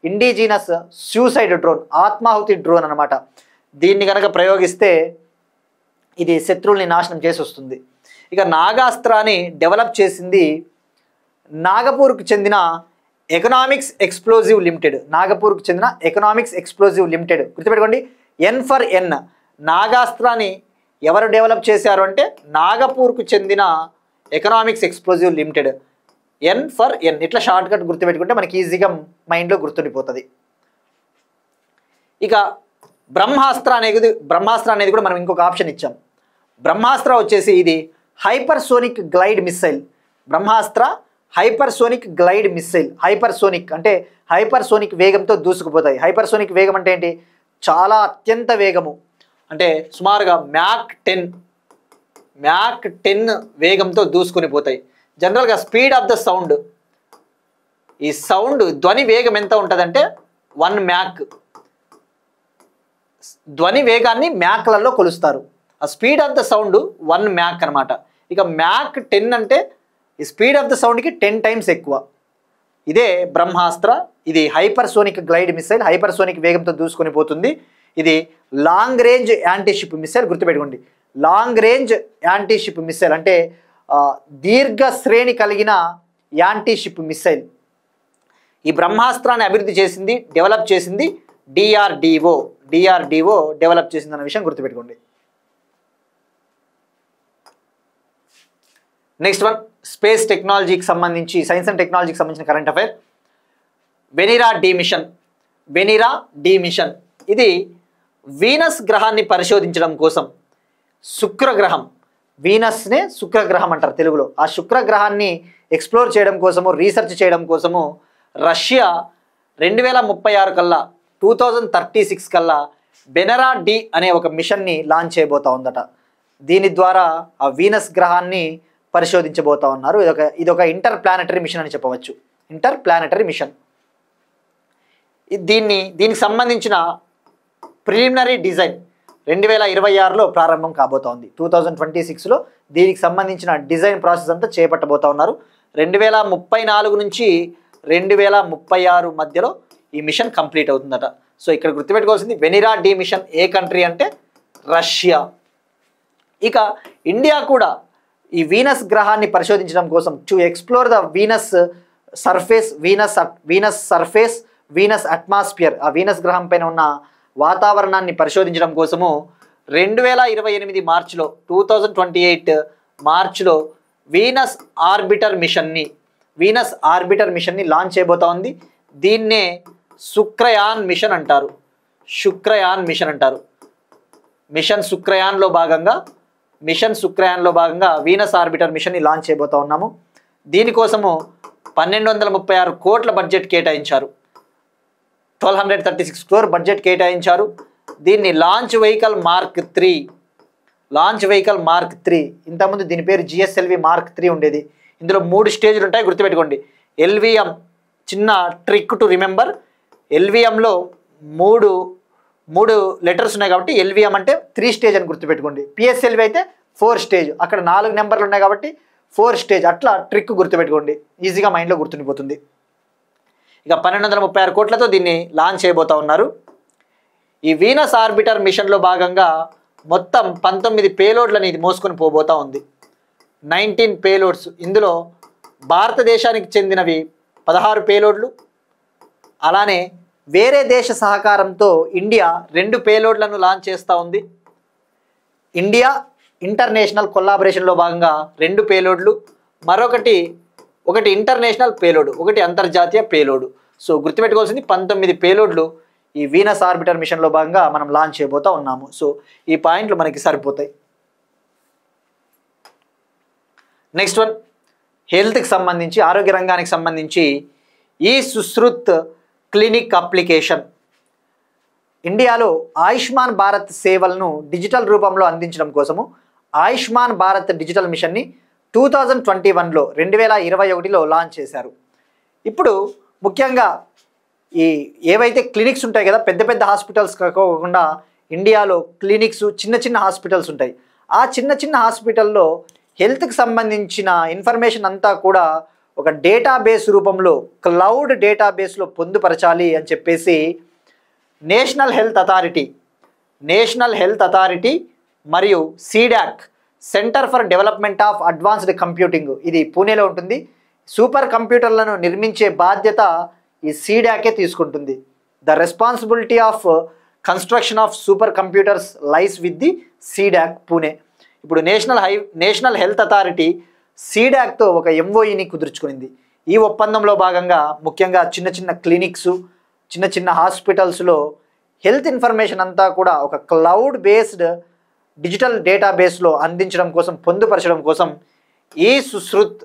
indigenous suicide drone, ఆత్మాహుతి డ్రోన్ అనమాట. దీన్ని కనుక ప్రయోగిస్తే ఇది శత్రువుల్ని నాశనం చేసి వస్తుంది. ఇక నాగాస్త్రాన్ని డెవలప్ చేసింది నాగపూర్కు చెందిన ఎకనామిక్స్ ఎక్స్ప్లోజివ్ లిమిటెడ్. గుర్తుపెట్టుకోండి, ఎన్ ఫర్ ఎన్. నాగాస్త్రాన్ని ఎవరు డెవలప్ చేశారు అంటే నాగపూర్కు చెందిన economics explosive limited, N for N. ఇట్లా షార్ట్ కట్ గుర్తుపెట్టుకుంటే మనకి ఈజీగా మైండ్లో గుర్తుండిపోతుంది. ఇక బ్రహ్మాస్త్ర అనేది కూడా మనం ఇంకొక ఆప్షన్ ఇచ్చాం. బ్రహ్మాస్త్ర వచ్చేసి ఇది హైపర్సోనిక్ గ్లైడ్ మిస్సైల్. బ్రహ్మాస్త్ర హైపర్సోనిక్ గ్లైడ్ మిస్సైల్. హైపర్సోనిక్ అంటే హైపర్సోనిక్ వేగంతో దూసుకుపోతాయి. హైపర్సోనిక్ వేగం అంటే ఏంటి? చాలా అత్యంత వేగము, అంటే సుమారుగా మ్యాక్ 10 వేగంతో దూసుకొని పోతాయి. జనరల్గా స్పీడ్ ఆఫ్ ద సౌండ్, ఈ సౌండ్ ధ్వని వేగం ఎంత ఉంటుందంటే 1 మ్యాక్. ధ్వని వేగాన్ని మ్యాక్లలో కొలుస్తారు. ఆ speed of the sound 1 mach అనమాట. ఇక మ్యాక్ 10 అంటే ఈ స్పీడ్ ఆఫ్ ద సౌండ్కి 10 టైమ్స్ ఎక్కువ. ఇదే బ్రహ్మాస్త్ర. ఇది హైపర్సోనిక్ గ్లైడ్ మిసైల్, హైపర్సోనిక్ వేగంతో దూసుకొని పోతుంది. ఇది లాంగ్ రేంజ్ యాంటీషిప్ మిసైల్. గుర్తుపెట్టుకోండి, లాంగ్ రేంజ్ యాంటీషిప్ మిసైల్ అంటే దీర్ఘ శ్రేణి కలిగిన యాంటీషిప్ మిసైల్. ఈ బ్రహ్మాస్త్రాన్ని అభివృద్ధి చేసింది, డెవలప్ చేసింది డిఆర్డిఓ డెవలప్ చేసింది అన్న విషయం గుర్తుపెట్టుకోండి. నెక్స్ట్ వన్, స్పేస్ టెక్నాలజీకి సంబంధించి, సైన్స్ అండ్ టెక్నాలజీకి సంబంధించిన current affair. Venera D mission. Venera D mission ఇది వీనస్ గ్రహాన్ని పరిశోధించడం కోసం, శుక్రగ్రహం, వీనస్నే శుక్రగ్రహం అంటారు తెలుగులో, ఆ శుక్రగ్రహాన్ని ఎక్స్ప్లోర్ చేయడం కోసము, రీసెర్చ్ చేయడం కోసము రష్యా 2036 కల్లా, 2036 కల్లా వెనిరా డి అనే ఒక మిషన్ని లాంచ్ చేయబోతా ఉందట. దీని ద్వారా ఆ వీనస్ గ్రహాన్ని పరిశోధించబోతా ఉన్నారు. ఇదొక ఇంటర్ ప్లానెటరీ మిషన్ అని చెప్పవచ్చు. Interplanetary mission. దీనికి సంబంధించిన ప్రిలిమినరీ డిజైన్ 2026లో ప్రారంభం కాబోతా ఉంది. 2026లో దీనికి సంబంధించిన డిజైన్ ప్రాసెస్ అంతా చేపట్టబోతా ఉన్నారు. 2034 నుంచి 2036 మధ్యలో ఈ మిషన్ కంప్లీట్ అవుతుందట. సో ఇక్కడ గుర్తుపెట్టుకోవాల్సింది వెనిరా డి మిషన్ ఏ కంట్రీ అంటే రష్యా. ఇక ఇండియా కూడా ఈ వీనస్ గ్రహాన్ని పరిశోధించడం కోసం, to explore the Venus surface, Venus surface, Venus atmosphere, ఆ వీనస్ గ్రహం పైన ఉన్న వాతావరణాన్ని పరిశోధించడం కోసము 2028 మార్చిలో, 2028 మార్చిలో వీనస్ ఆర్బిటర్ మిషన్ని లాంచ్ చేయబోతా ఉంది. దీన్నే శుక్రయాన్ మిషన్ అంటారు. మిషన్ శుక్రయాన్లో భాగంగా వీనస్ ఆర్బిటర్ మిషన్ని లాంచ్ చేయబోతా ఉన్నాము. దీనికోసము 1236 కోట్ల బడ్జెట్ కేటాయించారు. 1236 crore బడ్జెట్ కేటాయించారు. దీన్ని లాంచ్ వెహికల్ మార్క్ 3, ఇంతకుముందు దీని పేరు GSLV Mark 3 ఉండేది. ఇందులో 3 స్టేజ్లు ఉంటాయి, గుర్తుపెట్టుకోండి. LVM, చిన్న ట్రిక్ టు రిమెంబర్, LVMలో మూడు లెటర్స్ ఉన్నాయి కాబట్టి LVM అంటే 3 స్టేజ్ అని గుర్తుపెట్టుకోండి. PSLV అయితే 4 స్టేజ్, అక్కడ 4 నెంబర్లు ఉన్నాయి కాబట్టి 4 స్టేజ్, అట్లా ట్రిక్ గుర్తుపెట్టుకోండి, ఈజీగా మైండ్లో గుర్తుండిపోతుంది. ఇక 1236 కోట్లతో దీన్ని లాంచ్ చేయబోతా ఉన్నారు. ఈ వీనస్ ఆర్బిటర్ మిషన్లో భాగంగా మొత్తం 19 పేలోడ్లని ఇది మోసుకొని పోబోతా ఉంది. 19 పేలోడ్స్. ఇందులో భారతదేశానికి చెందినవి 16 పేలోడ్లు, అలానే వేరే దేశ సహకారంతో ఇండియా 2 పేలోడ్లను లాంచ్ చేస్తూ ఉంది. ఇండియా ఇంటర్నేషనల్ కొలాబరేషన్లో భాగంగా 2 పేలోడ్లు, ఒకటి ఇంటర్నేషనల్ పేలోడ్, ఒకటి అంతర్జాతీయ పేలోడ్. సో గుర్తుపెట్టుకోవాల్సింది 19 పేలోడ్లు ఈ వీనస్ ఆర్బిటర్ మిషన్లో భాగంగా మనం లాంచ్ చేయబోతా ఉన్నాము. సో ఈ పాయింట్లు మనకి సరిపోతాయి. నెక్స్ట్ వన్, హెల్త్కి సంబంధించి, ఆరోగ్య రంగానికి సంబంధించి ఈ సుశ్రుత్ క్లినిక్ అప్లికేషన్. ఇండియాలో ఆయుష్మాన్ భారత్ సేవలను డిజిటల్ రూపంలో అందించడం కోసము ఆయుష్మాన్ భారత్ డిజిటల్ మిషన్ని 2021లో లాంచ్ చేశారు. ఇప్పుడు ముఖ్యంగా ఈ ఏవైతే క్లినిక్స్ ఉంటాయి కదా, పెద్ద పెద్ద హాస్పిటల్స్ కాకుండా ఇండియాలో క్లినిక్స్, చిన్న హాస్పిటల్స్ ఉంటాయి. ఆ చిన్న హాస్పిటల్లో హెల్త్కి సంబంధించిన ఇన్ఫర్మేషన్ అంతా కూడా ఒక డేటాబేస్ రూపంలో, క్లౌడ్ డేటాబేస్లో పొందుపరచాలి అని చెప్పేసి నేషనల్ హెల్త్ అథారిటీ మరియు C-DAC, centre for development of advanced computing, ఇది పూణేలో ఉంటుంది. సూపర్ కంప్యూటర్లను నిర్మించే బాధ్యత ఈ సీడాకే తీసుకుంటుంది. The responsibility of construction of super computers lies with the C-DAC Pune. ఇప్పుడు నేషనల్ హెల్త్ అథారిటీ సీడాక్తో ఒక MOUని కుదుర్చుకునింది. ఈ ఒప్పందంలో భాగంగా ముఖ్యంగా చిన్న క్లినిక్స్, చిన్న హాస్పిటల్స్లో హెల్త్ ఇన్ఫర్మేషన్ అంతా కూడా ఒక క్లౌడ్ బేస్డ్ డిజిటల్ డేటాబేస్లో అందించడం కోసం, పొందుపరచడం కోసం ఈ సుశ్రుత్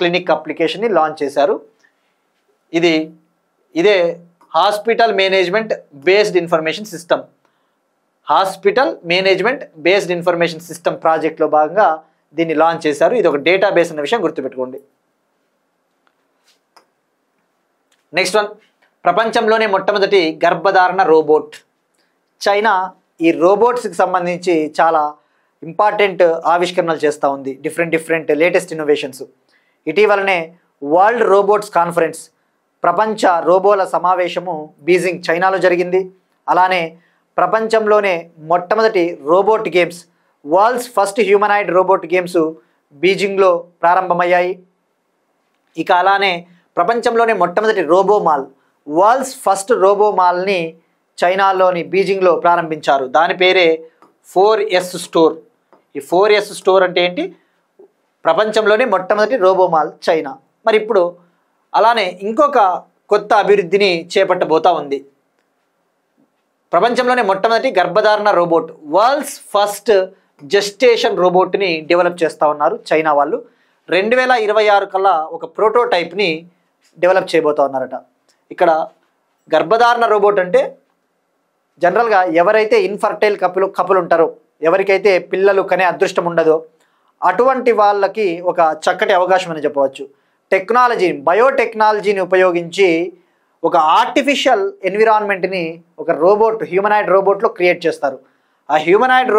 క్లినిక్ అప్లికేషన్ని లాంచ్ చేశారు. ఇదే hospital management based information system ప్రాజెక్ట్లో భాగంగా దీన్ని లాంచ్ చేశారు. ఇది ఒక డేటాబేస్ అన్న విషయం గుర్తుపెట్టుకోండి. నెక్స్ట్ వన్, ప్రపంచంలోనే మొట్టమొదటి గర్భధారణ రోబోట్. చైనా ఈ రోబోట్స్కి సంబంధించి చాలా ఇంపార్టెంట్ ఆవిష్కరణలు చేస్తూ ఉంది. Different latest innovations. ఇటీవలనే వరల్డ్ రోబోట్స్ కాన్ఫరెన్స్, ప్రపంచ రోబోల సమావేశము బీజింగ్, చైనాలో జరిగింది. అలానే ప్రపంచంలోనే మొట్టమొదటి robot games, world's first humanoid robot games బీజింగ్లో ప్రారంభమయ్యాయి. ఇక అలానే ప్రపంచంలోనే మొట్టమొదటి రోబోమాల్, వరల్డ్స్ ఫస్ట్ రోబోమాల్ని చైనాలోని బీజింగ్లో ప్రారంభించారు. దాని పేరే 4S స్టోర్. ఈ 4S స్టోర్ అంటే ఏంటి? ప్రపంచంలోనే మొట్టమొదటి రోబోమాల్ చైనా. మరి ఇప్పుడు అలానే ఇంకొక కొత్త అభివృద్ధిని చేపట్టబోతా ఉంది. ప్రపంచంలోనే మొట్టమొదటి గర్భధారణ రోబోట్, వరల్డ్స్ ఫస్ట్ జెస్టేషన్ రోబోట్ని డెవలప్ చేస్తూ ఉన్నారు చైనా వాళ్ళు. 2026 కల్లా ఒక ప్రోటోటైప్ని డెవలప్ చేయబోతా ఉన్నారట. ఇక్కడ గర్భధారణ రోబోట్ అంటే జనరల్గా ఎవరైతే ఇన్ఫర్టైల్ కపులు ఉంటారో, ఎవరికైతే పిల్లలు కనే అదృష్టం ఉండదో అటువంటి వాళ్ళకి ఒక చక్కటి అవకాశం అని చెప్పవచ్చు. బయోటెక్నాలజీని ఉపయోగించి ఒక ఆర్టిఫిషియల్ ఎన్విరాన్మెంట్ని ఒక రోబోట్, హ్యూమనాయిడ్ రోబోట్లో క్రియేట్ చేస్తారు. ఆ హ్యూమనాయిడ్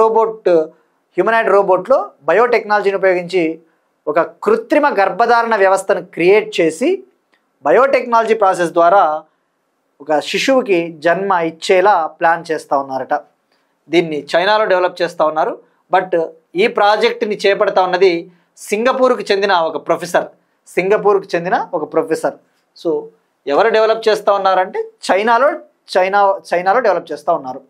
రోబోట్లో బయోటెక్నాలజీని ఉపయోగించి ఒక కృత్రిమ గర్భధారణ వ్యవస్థను క్రియేట్ చేసి బయోటెక్నాలజీ ప్రాసెస్ ద్వారా ఒక శిశువుకి జన్మ ఇచ్చేలా ప్లాన్ చేస్తూ ఉన్నారట. దీన్ని చైనాలో డెవలప్ చేస్తూ ఉన్నారు. బట్ ఈ ప్రాజెక్ట్ని చేపడతా ఉన్నది సింగపూర్కి చెందిన ఒక ప్రొఫెసర్. సో ఎవరు డెవలప్ చేస్తూ ఉన్నారంటే చైనాలో డెవలప్ చేస్తూ ఉన్నారు.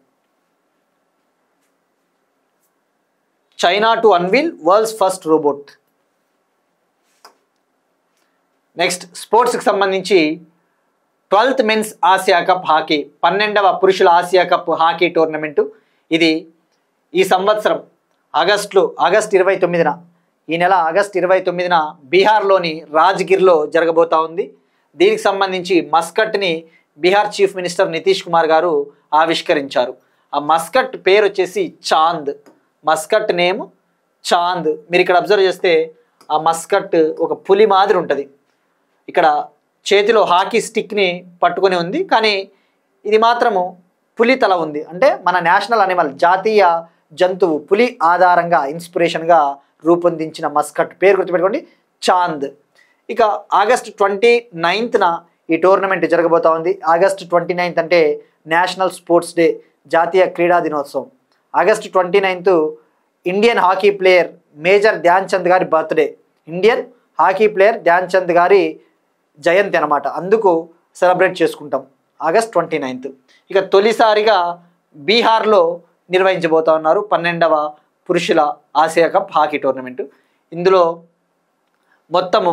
China to unveil world's first robot. Next స్పోర్ట్స్కి సంబంధించి 12th men's Asia cup hockey, 12వ పురుషుల ఆసియా కప్ హాకీ టోర్నమెంటు ఇది ఈ సంవత్సరం ఆగస్టు 29న, ఈ నెల ఆగస్టు 29న బీహార్లోని రాజ్గిర్లో జరగబోతా ఉంది. దీనికి సంబంధించి మస్కట్ని బీహార్ చీఫ్ మినిస్టర్ నితీష్ కుమార్ గారు ఆవిష్కరించారు. ఆ మస్కట్ పేరు వచ్చేసి చాంద్. Muscat name Chand. మీరు ఇక్కడ అబ్జర్వ్ చేస్తే ఆ మస్కట్ ఒక పులి మాదిరి ఉంటుంది. ఇక్కడ చేతిలో హాకీ స్టిక్ని పట్టుకొని ఉంది, కానీ ఇది మాత్రము పులి తల ఉంది. అంటే మన నేషనల్ అనిమల్, జాతీయ జంతువు పులి ఆధారంగా ఇన్స్పిరేషన్గా రూపొందించిన మస్కట్ పేరు గుర్తుపెట్టుకోండి, చాంద్. ఇక ఆగస్టు 29న ఈ టోర్నమెంట్ జరగబోతా ఉంది. ఆగస్టు 29 అంటే నేషనల్ స్పోర్ట్స్ డే, జాతీయ క్రీడా దినోత్సవం. August 29 Indian hockey player major Dhyan Chand గారి birthday. Indian hockey player Dhyan Chand గారి జయంతి అనమాట. అందుకు సెలబ్రేట్ చేసుకుంటాం ఆగస్ట్ 29. ఇక తొలిసారిగా బీహార్లో నిర్వహించబోతా ఉన్నారు 12వ పురుషుల ఆసియా కప్ హాకీ టోర్నమెంటు. ఇందులో మొత్తము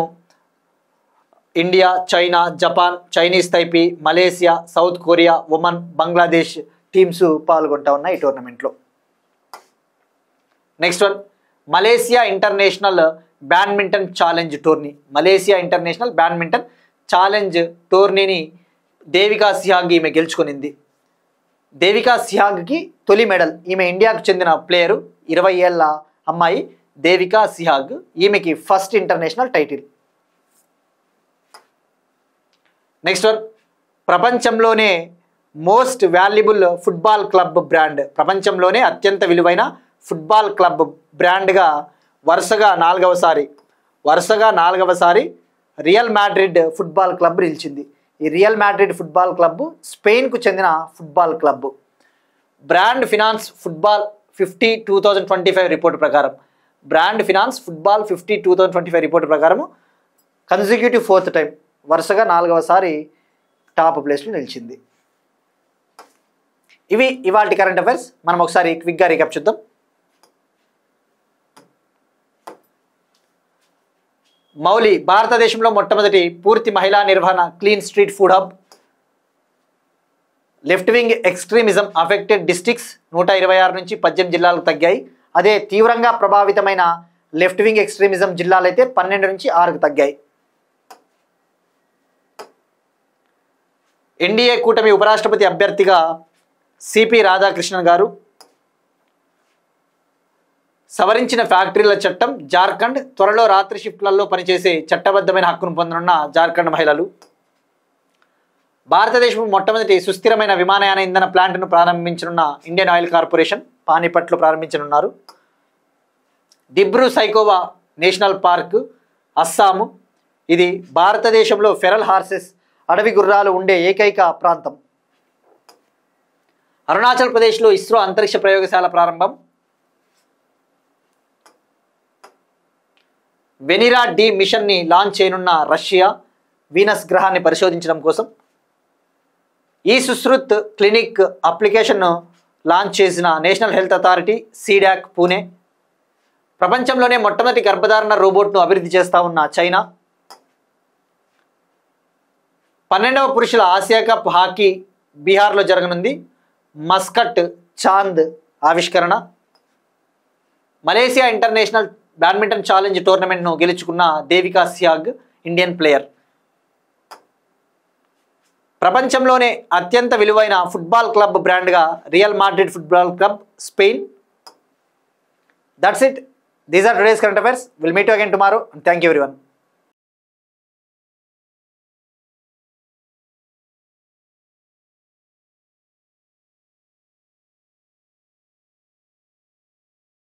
India, China, Japan, Chinese Taipei, Malaysia, South Korea, Oman, Bangladesh teams పాల్గొంటా ఉన్నాయి ఈ టోర్నమెంట్లో. Next one, Malaysia international badminton challenge tourney. Malaysia international badminton challenge టోర్నీని దేవికా సిహాగ్ ఈమె గెలుచుకునింది. దేవికా సిహాగ్కి తొలి మెడల్. ఈమె ఇండియాకు చెందిన ప్లేయరు, 20 ఏళ్ల అమ్మాయి దేవికా సిహాగ్. ఈమెకి first international title. Next one, ప్రపంచంలోనే most valuable football club brand. ప్రపంచంలోనే అత్యంత విలువైన ఫుట్బాల్ క్లబ్ బ్రాండ్గా వరుసగా నాలుగవ సారి రియల్ మాడ్రిడ్ ఫుట్బాల్ క్లబ్ నిలిచింది. ఈ రియల్ మాడ్రిడ్ ఫుట్బాల్ క్లబ్ స్పెయిన్కు చెందిన football club. Brand finance football 50 2025 report ప్రకారం, బ్రాండ్ ఫినాన్స్ ఫుట్బాల్ 50 2025 రిపోర్టు ప్రకారం కన్సిక్యూటివ్ 4th టైం వరుసగా 4వ సారి టాప్ ప్లేస్లో నిలిచింది. ఇవి ఇవాల్టి కరెంట్ అఫైర్స్. మనం ఒకసారి క్విక్గా రీక్యాప్ చూద్దాం. మౌలి భారతదేశంలో మొట్టమొదటి పూర్తి మహిళా నిర్వహణ clean street food hub. Left wing extremism affected districts 126 నుంచి 18 జిల్లాలకు తగ్గాయి. అదే తీవ్రంగా ప్రభావితమైన లెఫ్ట్ వింగ్ ఎక్స్ట్రీమిజం జిల్లాలు అయితే 12 నుంచి 6కు తగ్గాయి. ఎన్డీఏ కూటమి ఉపరాష్ట్రపతి అభ్యర్థిగా సిపి రాధాకృష్ణన్ గారు. సవరించిన ఫ్యాక్టరీల చట్టం, జార్ఖండ్ త్వరలో రాత్రి షిఫ్ట్లలో పనిచేసే చట్టబద్ధమైన హక్కును పొందనున్న జార్ఖండ్ మహిళలు. భారతదేశం మొట్టమొదటి సుస్థిరమైన విమానయాన ఇంధన ప్లాంట్ను ప్రారంభించనున్న ఇండియన్ ఆయిల్ కార్పొరేషన్ పానీపట్లో ప్రారంభించనున్నారు. Dibru Saikhowa national park, Assam. ఇది భారతదేశంలో ఫెరల్ హార్సెస్, అడవి గుర్రాలు ఉండే ఏకైక ప్రాంతం. అరుణాచల్ ప్రదేశ్లో ఇస్రో అంతరిక్ష ప్రయోగశాల ప్రారంభం. వెనిరా డి మిషన్ని లాంచ్ చేయనున్న రష్యా వీనస్ గ్రహాన్ని పరిశోధించడం కోసం. ఈ సుశ్రుత్ క్లినిక్ అప్లికేషన్ను లాంచ్ చేసిన national health authority C-DAC Pune. ప్రపంచంలోనే మొట్టమొదటి గర్భధారణ రోబోట్ను అభివృద్ధి చేస్తూ ఉన్న చైనా. 12వ పురుషుల ఆసియా కప్ హాకీ బీహార్లో జరగనుంది. మస్కట్ చాంద్ ఆవిష్కరణ. మలేసియా ఇంటర్నేషనల్ బ్యాడ్మింటన్ ఛాలెంజ్ టోర్నమెంట్ను గెలుచుకున్న దేవికా సియాగ్ ఇండియన్ ప్లేయర్. ప్రపంచంలోనే అత్యంత విలువైన ఫుట్బాల్ క్లబ్ బ్రాండ్గా Real Madrid football club, Spain. That's it. These are today's current affairs. Will meet you again tomorrow. Thank you everyone.